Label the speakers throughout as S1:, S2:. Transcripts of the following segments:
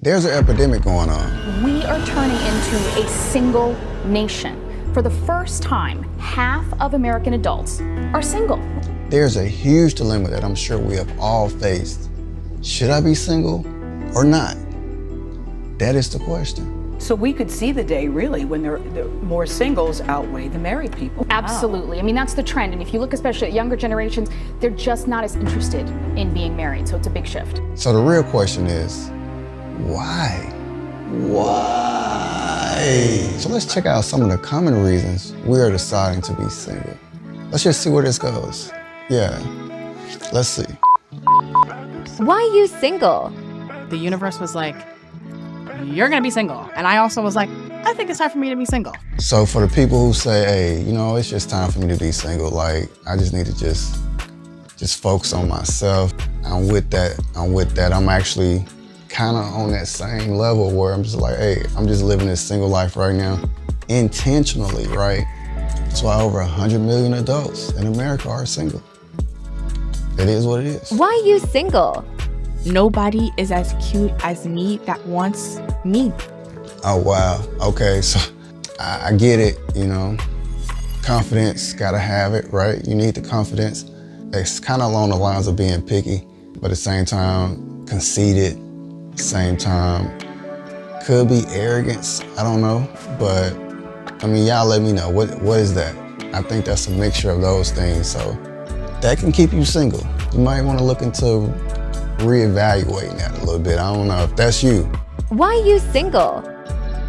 S1: There's an epidemic going on.
S2: We are turning into a single nation. For the first time, half of American adults are single.
S1: There's a huge dilemma that I'm sure we have all faced. Should I be single or not? That is the question.
S3: So we could see the day, really, when the more singles outweigh the married people.
S2: Absolutely. I mean, that's the trend. And if you look especially at younger generations, they're just not as interested in being married. So it's a big shift.
S1: So the real question is, why? Why? So let's check out some of the common reasons we are deciding to be single. Let's just see where this goes. Yeah, let's see.
S4: Why you single?
S5: The universe was like, you're gonna be single. And I also was like, I think it's time for me to be single.
S1: So for the people who say, hey, you know, it's just time for me to be single, like, I just need to just focus on myself. I'm with that. I'm actually kind of on that same level where I'm just like, hey, I'm just living this single life right now, intentionally, right? That's why over 100 million adults in America are single. It is what it is.
S4: Why you single?
S5: Nobody is as cute as me that wants me.
S1: Oh, wow. Okay, so I get it, you know. Confidence, gotta have it, right? You need the confidence. It's kind of along the lines of being picky, but at the same time, conceited, same time, could be arrogance, I don't know. But, I mean, y'all let me know, what is that? I think that's a mixture of those things, so that can keep you single. You might wanna look into reevaluating that a little bit. I don't know if that's you.
S4: Why you single?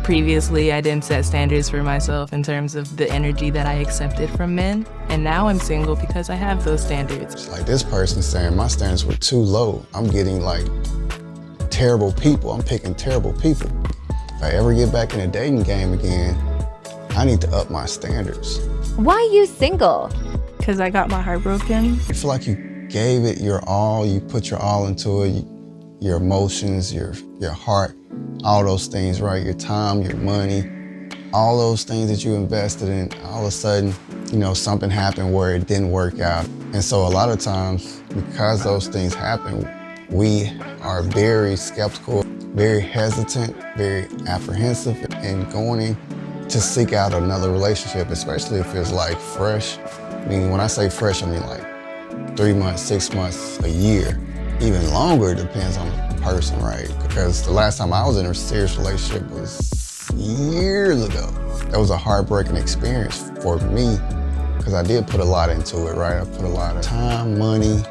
S6: Previously, I didn't set standards for myself in terms of the energy that I accepted from men. And now I'm single because I have those standards.
S1: It's like this person saying my standards were too low. I'm getting like terrible people. I'm picking terrible people. If I ever get back in the dating game again, I need to up my standards.
S4: Why you single?
S6: Because I got my heart broken.
S1: You feel like you gave it your all, you put your all into it, your emotions, your heart, all those things, right? Your time, your money, all those things that you invested in, all of a sudden, you know, something happened where it didn't work out. And so a lot of times, because those things happen, we are very skeptical, very hesitant, very apprehensive in going in to seek out another relationship, especially if it's like fresh. Meaning when I say fresh, I mean like 3 months, 6 months, a year, even longer, depends on the person, right? Because the last time I was in a serious relationship was years ago. That was a heartbreaking experience for me because I did put a lot into it, right? I put a lot of time, money,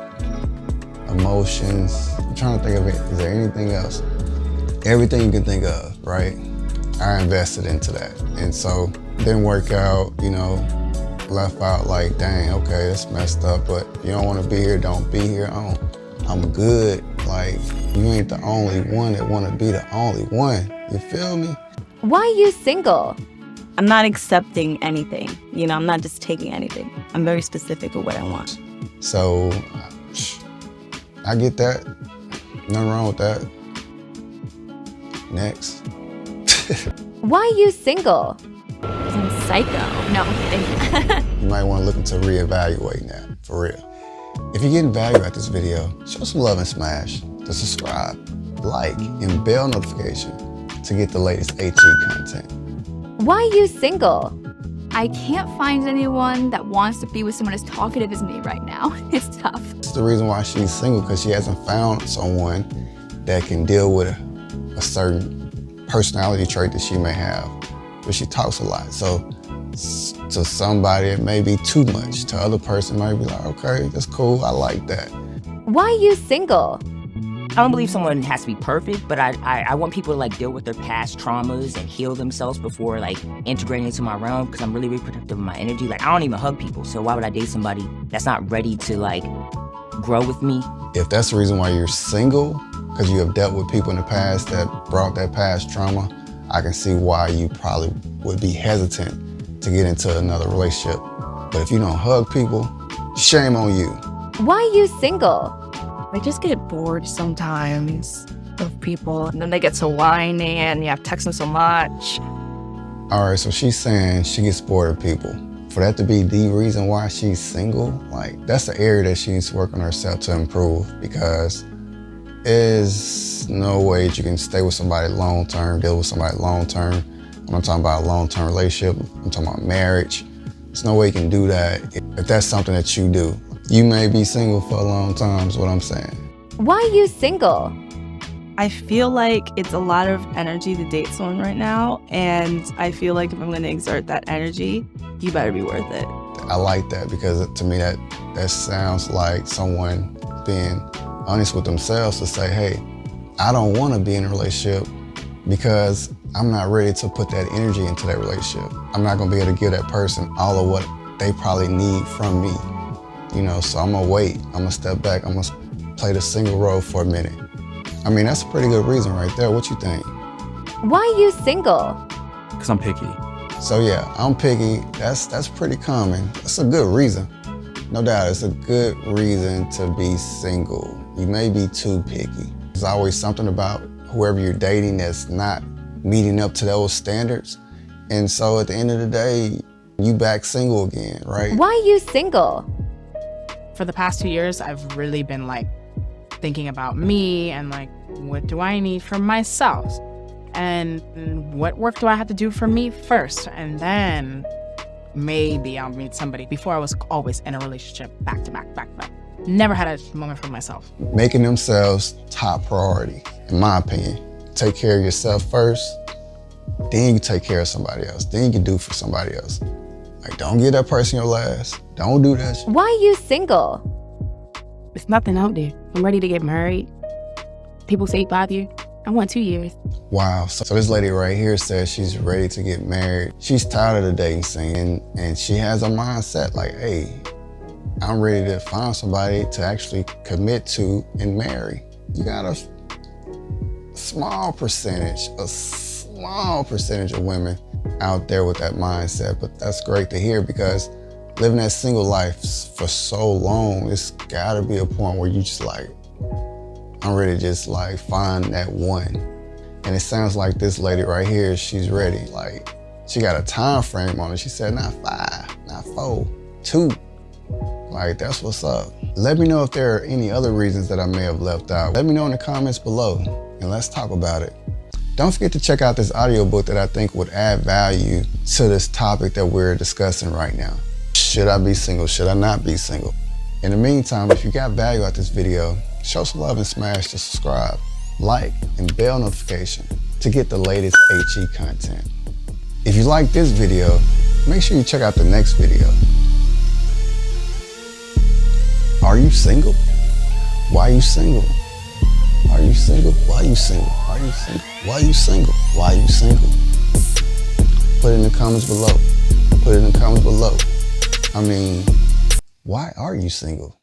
S1: emotions. I'm trying to think of it. Is there anything else? Everything you can think of, right? I invested into that. And so it didn't work out, you know, left out like, dang, okay, that's messed up, but if you don't want to be here, don't be here. I'm good. Like, you ain't the only one that want to be the only one. You feel me?
S4: Why you single?
S7: I'm not accepting anything. You know, I'm not just taking anything. I'm very specific with what I want.
S1: So, I get that. Nothing wrong with that. Next.
S4: Why you single?
S7: I'm psycho. No, I'm kidding.
S1: You might want to look into reevaluating that, for real. If you're getting value at this video, show some love and smash the subscribe, like, and bell notification to get the latest HE content.
S4: Why you single?
S8: I can't find anyone that wants to be with someone as talkative as me right now. It's tough.
S1: It's the reason why she's single, because she hasn't found someone that can deal with a certain personality trait that she may have, but she talks a lot. So to somebody, it may be too much. To other person, might be like, okay, that's cool, I like that.
S4: Why you single?
S9: I don't believe someone has to be perfect, but I want people to like deal with their past traumas and heal themselves before like integrating into my realm, because I'm really, really protective of my energy. Like, I don't even hug people, so why would I date somebody that's not ready to like grow with me?
S1: If that's the reason why you're single, because you have dealt with people in the past that brought that past trauma, I can see why you probably would be hesitant to get into another relationship. But if you don't hug people, shame on you.
S4: Why you single?
S5: I just get bored sometimes of people, and then they get so whiny and you have to text them so much.
S1: All right, so she's saying she gets bored of people. For that to be the reason why she's single, like, that's the area that she needs to work on herself to improve, because There's no way that you can stay with somebody long-term, deal with somebody long-term. I'm not talking about a long-term relationship, I'm talking about marriage. There's no way you can do that if that's something that you do. You may be single for a long time is what I'm saying.
S4: Why you single?
S5: I feel like it's a lot of energy to date someone right now, and I feel like if I'm going to exert that energy, you better be worth it.
S1: I like that because to me that sounds like someone being honest with themselves to say, hey, I don't want to be in a relationship because I'm not ready to put that energy into that relationship. I'm not gonna be able to give that person all of what they probably need from me. You know, so I'm gonna wait, I'm gonna step back, I'm gonna play the single role for a minute. I mean, that's a pretty good reason right there. What you think?
S4: Why you single?
S10: Because I'm picky.
S1: So yeah, I'm picky. That's pretty common. That's a good reason. No doubt, it's a good reason to be single. You may be too picky. There's always something about whoever you're dating that's not meeting up to those standards. And so at the end of the day, you back single again, right?
S4: Why you single?
S11: For the past 2 years, I've really been like thinking about me and like, what do I need from myself? And what work do I have to do for me first? And then maybe I'll meet somebody. Before I was always in a relationship back to back. Never had a moment for myself.
S1: Making themselves top priority, in my opinion. Take care of yourself first, then you take care of somebody else. Then you can do for somebody else. Like, don't give that person your last. Don't do that shit.
S4: Why you single?
S11: There's nothing out there. I'm ready to get married. People say 5 years. I want 2 years.
S1: Wow, so this lady right here says she's ready to get married. She's tired of the dating scene, and she has a mindset like, hey, I'm ready to find somebody to actually commit to and marry. You got a small percentage of women out there with that mindset, but that's great to hear because living that single life for so long, it's gotta be a point where you just like, I'm ready to just like find that one. And it sounds like this lady right here, she's ready. Like, she got a time frame on it. She said, not 5, not 4, 2. Like, that's what's up. Let me know if there are any other reasons that I may have left out. Let me know in the comments below and let's talk about it. Don't forget to check out this audiobook that I think would add value to this topic that we're discussing right now. Should I be single? Should I not be single? In the meantime, if you got value out this video, show some love and smash the subscribe, like, and bell notification to get the latest HE content. If you like this video, make sure you check out the next video. Are you single? Why are you single? Are you single? Why are you single? Are you single? Why are you single? Why are you single? Put it in the comments below. Put it in the comments below. I mean, why are you single?